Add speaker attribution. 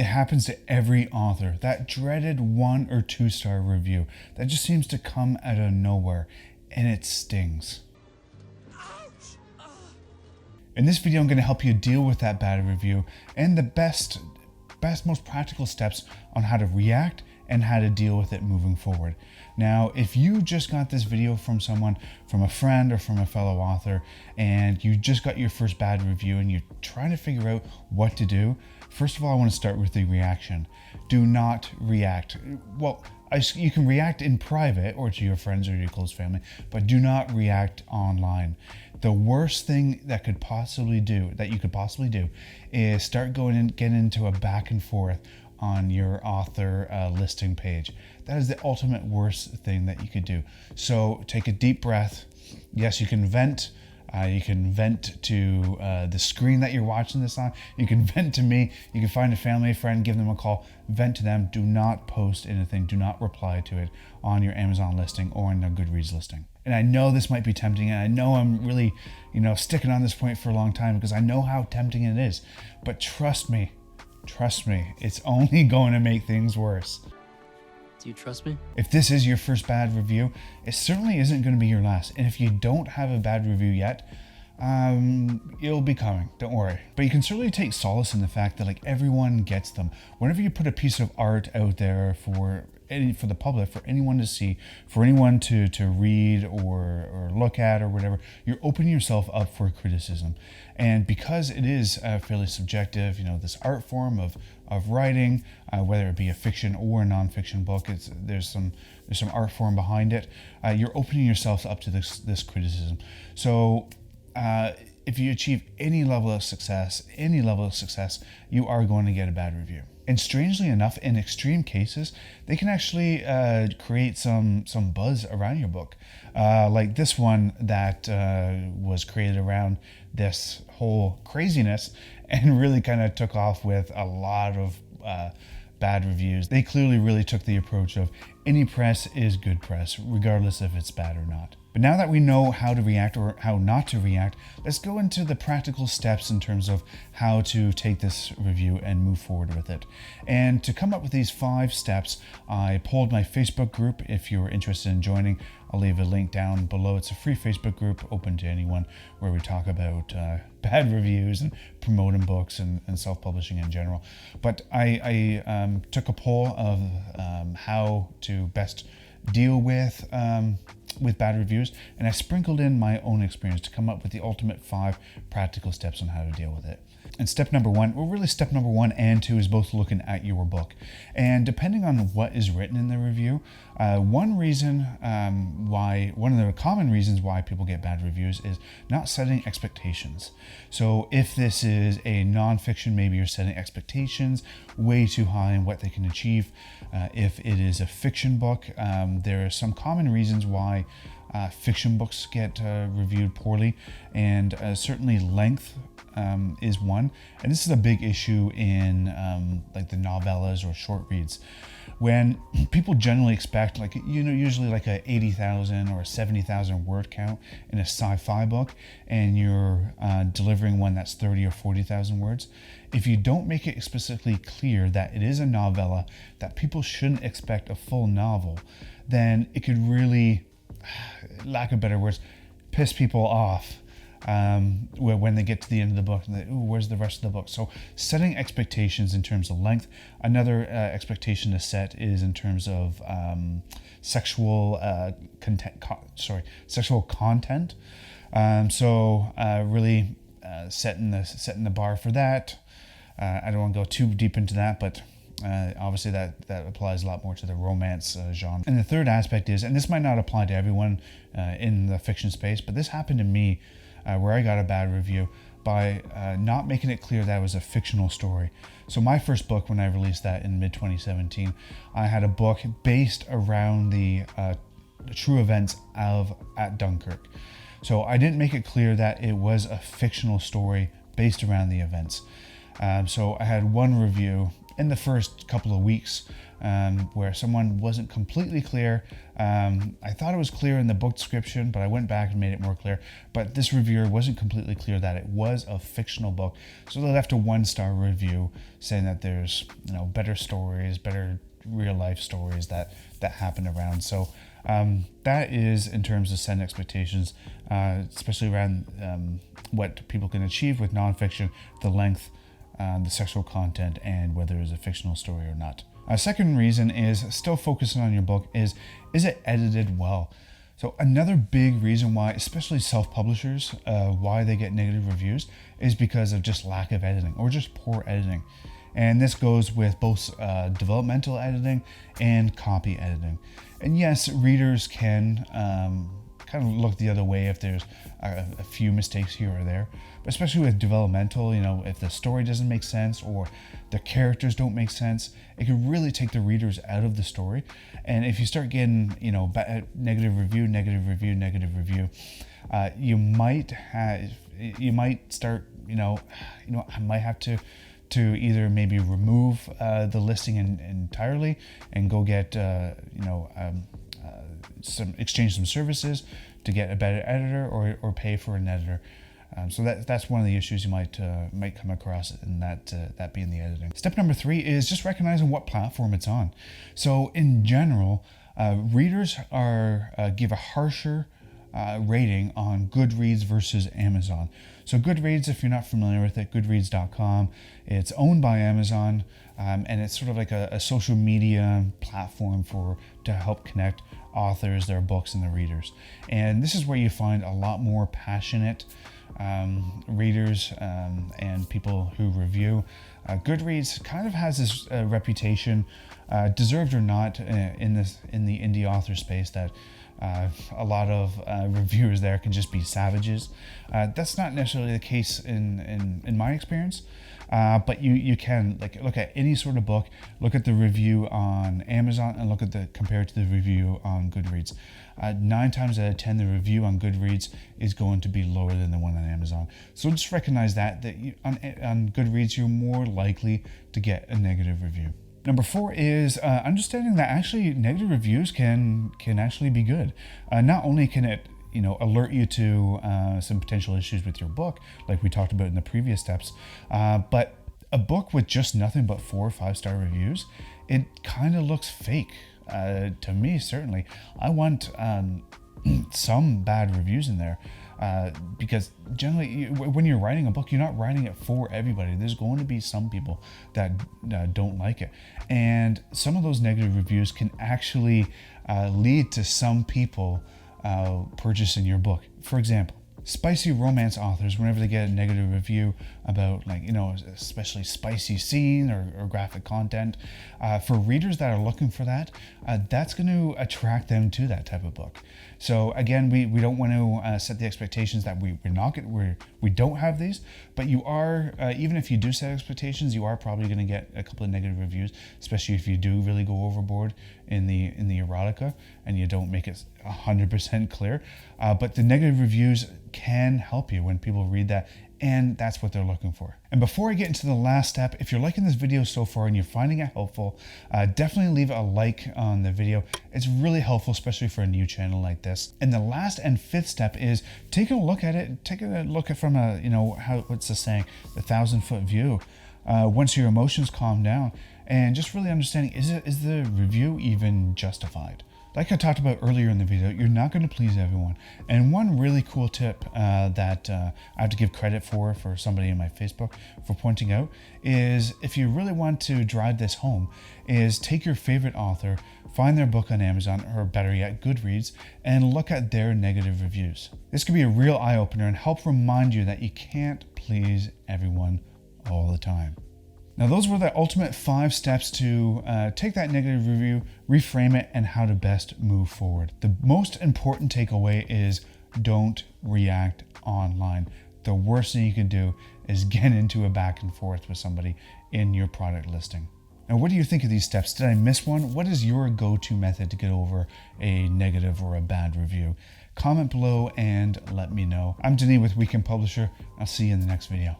Speaker 1: It happens to every author. That dreaded 1 or 2 star review that just seems to come out of nowhere, and it stings. In this video, I'm going to help you deal with that bad review and the best, most practical steps on how to react and how to deal with it moving forward. Now, if you just got this video from someone, from a friend or from a fellow author, and you just got your first bad review and you're trying to figure out what to do, first of all, I want to start with the reaction. Do not react. Well, you can react in private or to your friends or your close family, but do not react online. The worst thing that you could possibly do is start getting into a back and forth on your author listing page. That is the ultimate worst thing that you could do. So take a deep breath. Yes, you can vent. You can vent to the screen that you're watching this on. You can vent to me. You can find a family, friend, give them a call, vent to them. Do not post anything. Do not reply to it on your Amazon listing or on the Goodreads listing. And I know this might be tempting, and I know I'm really, sticking on this point for a long time because I know how tempting it is. But trust me, it's only going to make things worse.
Speaker 2: Do you trust me?
Speaker 1: If this is your first bad review, it certainly isn't going to be your last. And if you don't have a bad review yet, it'll be coming, don't worry. But you can certainly take solace in the fact that everyone gets them. Whenever you put a piece of art out there for the public, for anyone to see, for anyone to read or look at or whatever, you're opening yourself up for criticism. And because it is fairly subjective, this art form of writing, whether it be a fiction or a nonfiction book, there's some art form behind it. You're opening yourself up to this criticism. So if you achieve any level of success, you are going to get a bad review. And strangely enough, in extreme cases, they can actually create some buzz around your book. Like this one that was created around this whole craziness and really kind of took off with a lot of bad reviews. They clearly really took the approach of any press is good press, regardless if it's bad or not. But now that we know how to react or how not to react, let's go into the practical steps in terms of how to take this review and move forward with it. And to come up with these 5 steps, I polled my Facebook group. If you're interested in joining, I'll leave a link down below. It's a free Facebook group open to anyone where we talk about bad reviews and promoting books and self-publishing in general. But I took a poll of how to best deal with bad reviews, and I sprinkled in my own experience to come up with the ultimate 5 practical steps on how to deal with it. And step number 1 and 2 is both looking at your book. And depending on what is written in the review, one of the common reasons why people get bad reviews is not setting expectations. So if this is a nonfiction, maybe you're setting expectations way too high in what they can achieve. If it is a fiction book, there are some common reasons why fiction books get reviewed poorly, and certainly length is one. And this is a big issue in the novellas or short reads, when people generally expect usually a 80,000 or a 70,000 word count in a sci-fi book, and you're delivering one that's 30 or 40,000 words. If you don't make it specifically clear that it is a novella, that people shouldn't expect a full novel, then it could really, lack of better words, piss people off when they get to the end of the book and they, where's the rest of the book? So setting expectations in terms of length. Another expectation to set is in terms of sexual content. Really setting the bar for that. I don't want to go too deep into that, but obviously that applies a lot more to the romance genre. And the third aspect is, and this might not apply to everyone in the fiction space, but this happened to me where I got a bad review by not making it clear that it was a fictional story. So my first book, when I released that in mid-2017, I had a book based around the true events at Dunkirk. So I didn't make it clear that it was a fictional story based around the events. So I had one review in the first couple of weeks where someone wasn't completely clear. I thought it was clear in the book description, but I went back and made it more clear. But this reviewer wasn't completely clear that it was a fictional book. So they left a 1-star review saying that there's, better stories, better real life stories that happen around. So that is in terms of setting expectations, especially around what people can achieve with nonfiction, the length, the sexual content, and whether it's a fictional story or not. A second reason is still focusing on your book is it edited well? So another big reason why, especially self-publishers, why they get negative reviews is because of just lack of editing or just poor editing. And this goes with both developmental editing and copy editing. And yes, readers can kind of look the other way if there's a few mistakes here or there. But especially with developmental, if the story doesn't make sense or the characters don't make sense, it can really take the readers out of the story. And if you start getting, negative review, you might start, I might have to either maybe remove the listing entirely and go get, exchange some services to get a better editor or pay for an editor. So that's one of the issues you might come across, in that being the editing. Step number 3 is just recognizing what platform it's on. So in general, readers give a harsher rating on Goodreads versus Amazon. So Goodreads, if you're not familiar with it, goodreads.com, it's owned by Amazon, and it's sort of like a social media platform to help connect authors, their books, and their readers. And this is where you find a lot more passionate readers and people who review. Goodreads kind of has this reputation, deserved or not, in the indie author space, that a lot of reviewers there can just be savages. That's not necessarily the case in my experience, but you can look at any sort of book, look at the review on Amazon, and compare it to the review on Goodreads. 9 times out of 10, the review on Goodreads is going to be lower than the one on Amazon. So just recognize that on Goodreads, you're more likely to get a negative review. Number 4 is understanding that actually negative reviews can actually be good. Not only can it alert you to some potential issues with your book, like we talked about in the previous steps, but a book with just nothing but 4 or 5-star reviews, it kind of looks fake. To me, certainly. I want some bad reviews in there, because generally when you're writing a book, you're not writing it for everybody. There's going to be some people that don't like it, and some of those negative reviews can actually lead to some people purchasing your book. For example, spicy romance authors, whenever they get a negative review about especially spicy scene or graphic content, for readers that are looking for that, that's going to attract them to that type of book. So again, we don't want to set the expectations that we don't have these, but you are, even if you do set expectations, you are probably going to get a couple of negative reviews, especially if you do really go overboard in the erotica and you don't make it 100% clear. But the negative reviews can help you when people read that, and that's what they're looking for. And before I get into the last step, if you're liking this video so far and you're finding it helpful, definitely leave a like on the video. It's really helpful, especially for a new channel like this. And the last and 5th step is taking a look at it, from what's the saying, the 1,000-foot view. Once your emotions calm down, and just really understanding, is the review even justified? Like I talked about earlier in the video, you're not going to please everyone. And one really cool tip that I have to give credit for somebody in my Facebook for pointing out is, if you really want to drive this home, is take your favorite author, find their book on Amazon, or better yet, Goodreads, and look at their negative reviews. This could be a real eye-opener and help remind you that you can't please everyone all the time. Now, those were the ultimate 5 steps to take that negative review, reframe it, and how to best move forward. The most important takeaway is don't react online. The worst thing you can do is get into a back and forth with somebody in your product listing. Now, what do you think of these steps? Did I miss one? What is your go-to method to get over a negative or a bad review? Comment below and let me know. I'm Denis with Weekend Publisher. I'll see you in the next video.